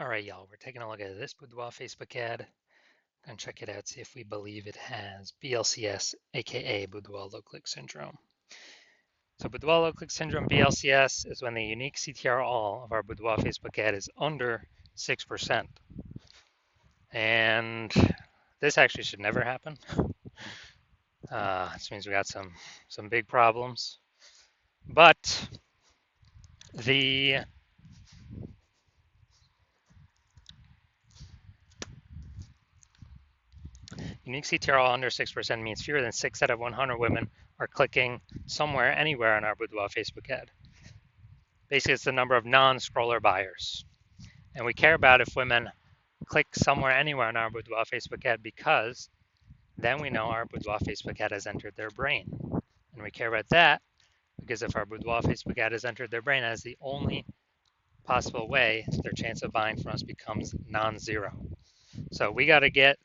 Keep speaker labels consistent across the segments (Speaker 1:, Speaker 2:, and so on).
Speaker 1: All right, y'all, we're taking a look at this boudoir Facebook ad. Gonna check it out, see if we believe it has BLCS, aka boudoir low click syndrome. So boudoir low click syndrome, BLCS, is when the unique CTR all of our boudoir Facebook ad is under 6%. And this actually should never happen. This means we got some big problems. But the unique CTR all under 6% means fewer than 6 out of 100 women are clicking somewhere, anywhere on our boudoir Facebook ad. Basically, it's the number of non-scroller buyers. And we care about if women click somewhere, anywhere on our boudoir Facebook ad because then we know our boudoir Facebook ad has entered their brain. And we care about that because if our boudoir Facebook ad has entered their brain as the only possible way, their chance of buying from us becomes non-zero. So we got to get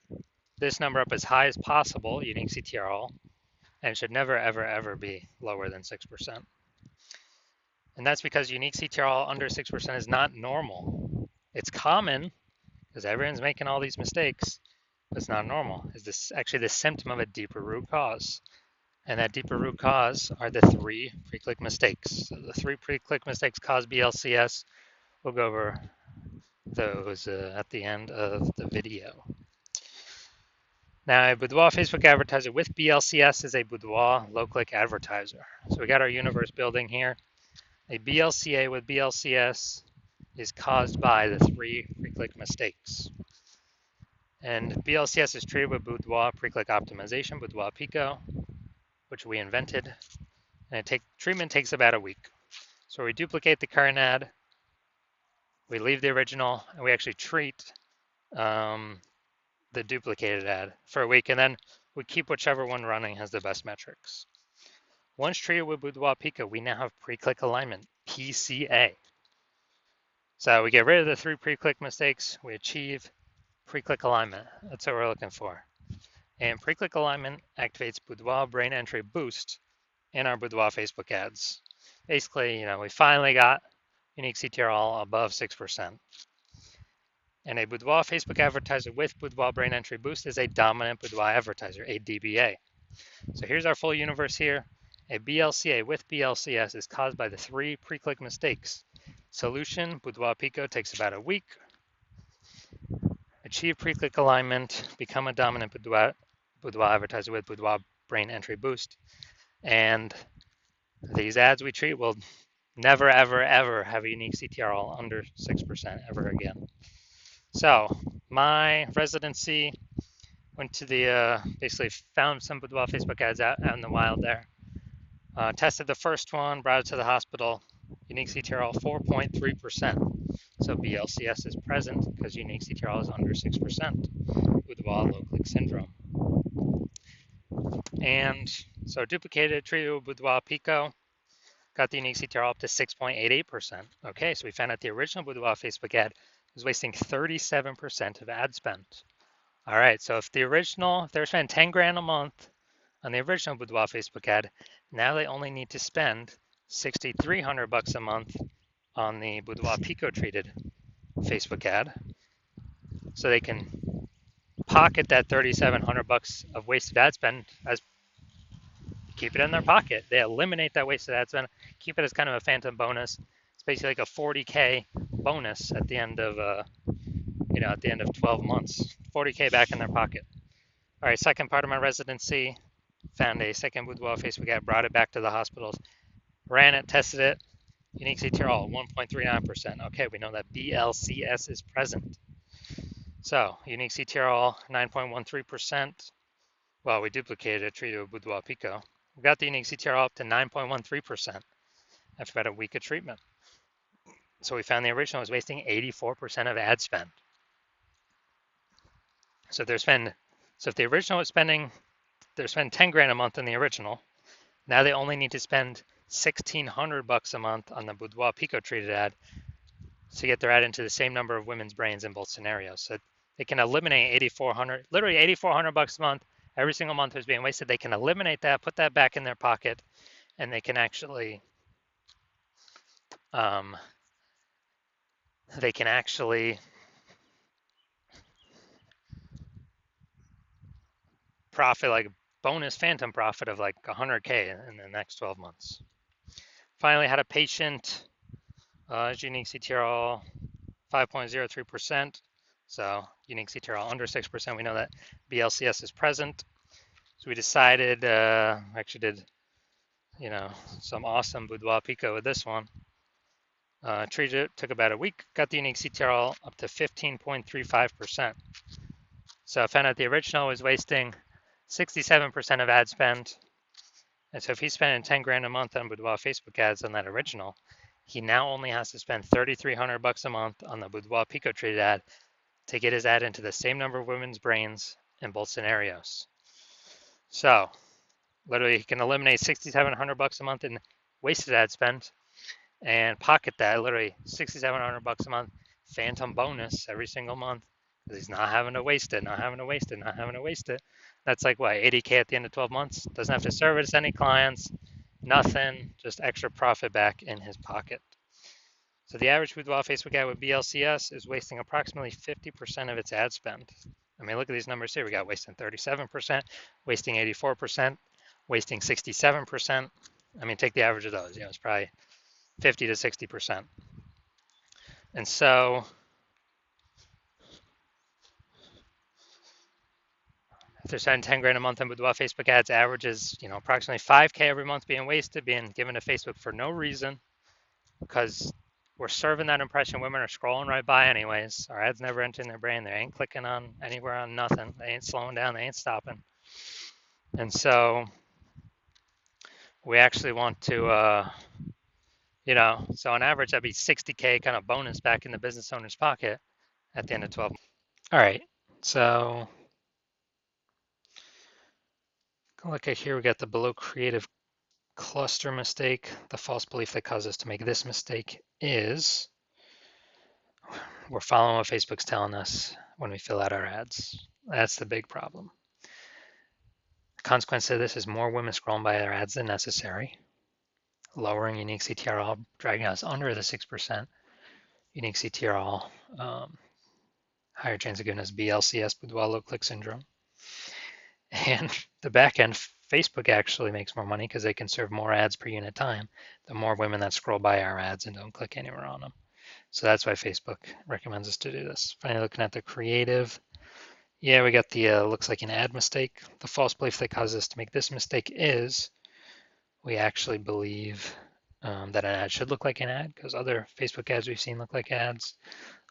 Speaker 1: this number up as high as possible, unique CTR all, and it should never, ever, ever be lower than 6%. And that's because unique CTR all under 6% is not normal. It's common because everyone's making all these mistakes, but it's not normal. Is this actually the symptom of a deeper root cause? And that deeper root cause are the 3 pre-click mistakes. So the 3 pre-click mistakes cause BLCS. We'll go over those at the end of the video. Now, a boudoir Facebook advertiser with BLCS is a boudoir low-click advertiser. So we got our universe building here. A BLCA with BLCS is caused by the 3 pre-click mistakes. And BLCS is treated with boudoir pre-click optimization, boudoir Pico, which we invented. And treatment takes about a week. So we duplicate the current ad, we leave the original, and we actually treat the duplicated ad for a week, and then we keep whichever one running has the best metrics. Once treated with boudoir Pico, we now have pre-click alignment, PCA. So we get rid of the 3 pre-click mistakes, we achieve pre-click alignment. That's what we're looking for. And pre-click alignment activates boudoir brain entry boost in our boudoir Facebook ads. Basically, we finally got unique CTR all above 6%. And a boudoir Facebook advertiser with boudoir brain entry boost is a dominant boudoir advertiser, a DBA. So here's our full universe here. A BLCA with BLCS is caused by the 3 pre-click mistakes. Solution, boudoir Pico, takes about a week. Achieve pre-click alignment, become a dominant boudoir advertiser with boudoir brain entry boost. And these ads we treat will never, ever, ever have a unique CTR all under 6% ever again. So my residency went to the, basically found some boudoir Facebook ads out in the wild there. Tested the first one, brought it to the hospital. Unique CTR all 4.3%. So BLCS is present because unique CTR all is under 6%. Boudoir low click syndrome. And so duplicated, treated with boudoir Pico, got the unique CTR all up to 6.88%. Okay, so we found out the original boudoir Facebook ad was wasting 37% of ad spend. All right, so if they were spending 10 grand a month on the original boudoir Facebook ad, now they only need to spend $6,300 a month on the boudoir Pico treated Facebook ad. So they can pocket that $3,700 of wasted ad spend as keep it in their pocket. They eliminate that wasted ad spend, keep it as kind of a phantom bonus. It's basically like a 40K bonus at the end of at the end of 12 months, 40K back in their pocket. All right, second part of my residency, found a second boudoir Facebook ad, brought it back to the hospitals, ran it, tested it, unique CTR all 1.39%. Okay, we know that BLCS is present. So unique CTR all 9.13%. Well, we duplicated it, treated with boudoir Pico. We got the unique CTR all up to 9.13% after about a week of treatment. So we found the original was wasting 84% of ad spend. So if the original was spending 10 grand a month on the original, now they only need to spend $1,600 a month on the boudoir Pico treated ad to get their ad into the same number of women's brains in both scenarios. So they can eliminate literally $8,400 a month. Every single month is being wasted. They can eliminate that, put that back in their pocket, and they can actually profit, like bonus phantom profit of like 100K in the next 12 months. Finally, had a patient, unique CTRL 5.03%. So unique CTRL under 6%. We know that BLCS is present. So we decided, actually did, some awesome boudoir pico with this one. Treated it, took about a week, got the unique CTRL up to 15.35%. So I found out the original was wasting 67% of ad spend. And so if he's spending 10 grand a month on boudoir Facebook ads on that original, he now only has to spend $3,300 a month on the boudoir pico treated ad to get his ad into the same number of women's brains in both scenarios. So literally he can eliminate $6,700 a month in wasted ad spend and pocket that literally $6,700 a month phantom bonus every single month because he's not having to waste it, not having to waste it, not having to waste it. That's like what, 80K at the end of 12 months? Doesn't have to service any clients, nothing, just extra profit back in his pocket. So the average boudoir Facebook ad with BLCS is wasting approximately 50% of its ad spend. I mean, look at these numbers here. We got wasting 37%, wasting 84%, wasting 67%. I mean, take the average of those. It's probably 50 to 60%. And so if they're spending 10 grand a month on boudoir Facebook ads, averages, approximately 5K every month being wasted, being given to Facebook for no reason, because we're serving that impression. Women are scrolling right by anyways. Our ads never enter in their brain. They ain't clicking on anywhere on nothing. They ain't slowing down. They ain't stopping. And so we actually want to, so on average, that'd be 60K kind of bonus back in the business owner's pocket at the end of 12 months. All right, so look at here, we got the below creative cluster mistake. The false belief that caused us to make this mistake is we're following what Facebook's telling us when we fill out our ads. That's the big problem. The consequence of this is more women scrolling by our ads than necessary, lowering unique CTRL, dragging us under the 6% unique CTRL, higher chance of giving us BLCS, boudoir low click syndrome. And the back end, Facebook actually makes more money because they can serve more ads per unit time, the more women that scroll by our ads and don't click anywhere on them. So that's why Facebook recommends us to do this. Finally, looking at the creative, yeah, we got the looks like an ad mistake. The false belief that causes us to make this mistake is we actually believe that an ad should look like an ad because other Facebook ads we've seen look like ads.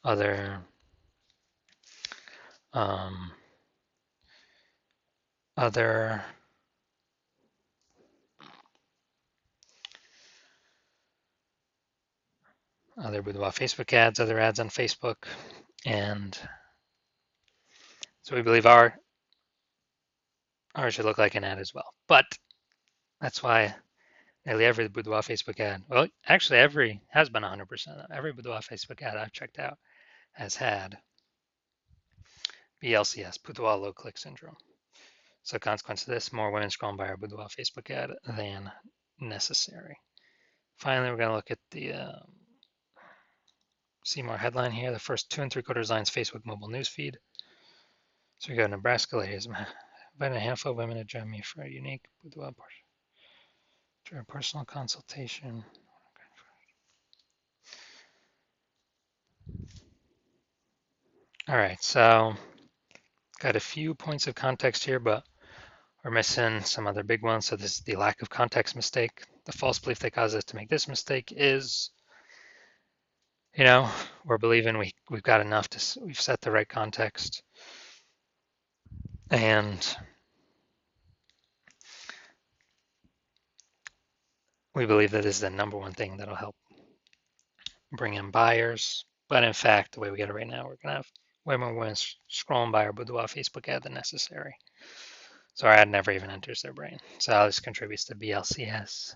Speaker 1: Other boudoir Facebook ads, other ads on Facebook, and so we believe ours should look like an ad as well. But that's why nearly every boudoir Facebook ad, well, actually has been 100%. Every boudoir Facebook ad I've checked out has had BLCS, boudoir low click syndrome. So consequence of this, more women scrolling by our boudoir Facebook ad than necessary. Finally, we're going to look at the see more headline here. The first 2 3/4 lines Facebook mobile newsfeed. So we go Nebraska ladies. Invite a handful of women to join me for a unique boudoir portion. During a personal consultation. All right, so got a few points of context here, but we're missing some other big ones. So this is the lack of context mistake. The false belief that causes us to make this mistake is, we're believing we've got enough we've set the right context. And we believe that this is the number one thing that'll help bring in buyers. But in fact, the way we get it right now, we're going to have way more women scrolling by our boudoir Facebook ad than necessary. So our ad never even enters their brain. So this contributes to BLCS.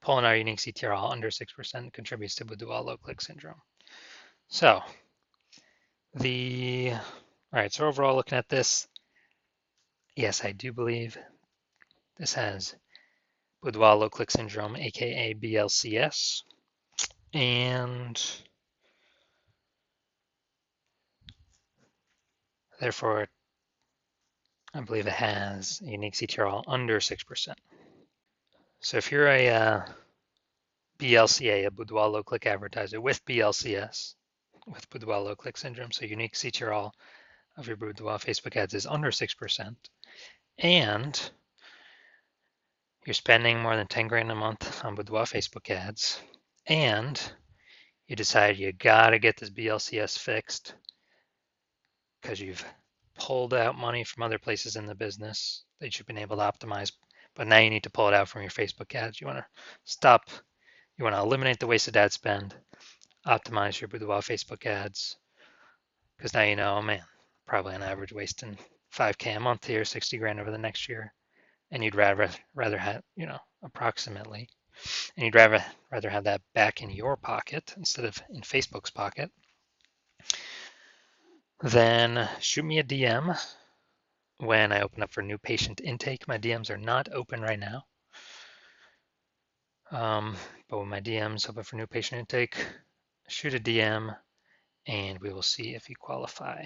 Speaker 1: Pulling our unique CTRL under 6% contributes to boudoir low click syndrome. So all right, so overall looking at this, yes, I do believe this has boudoir low click syndrome, aka BLCS. And therefore, I believe it has a unique CTRL under 6%. So if you're a BLCA, a boudoir low click advertiser with BLCS, with boudoir low click syndrome, so unique CTRL of your boudoir Facebook ads is under 6%, and you're spending more than 10 grand a month on boudoir Facebook ads, and you decide you gotta get this BLCS fixed because you've pulled out money from other places in the business that you've been able to optimize, but now you need to pull it out from your Facebook ads. You want to stop, you want to eliminate the wasted ad spend, optimize your boudoir Facebook ads, because now you know, oh man, probably on average wasting 5K a month here, 60 grand over the next year, and you'd rather have, approximately, and you'd rather have that back in your pocket instead of in Facebook's pocket. Then shoot me a DM when I open up for new patient intake. My DMs are not open right now. But when my DMs open for new patient intake, shoot a DM and we will see if you qualify.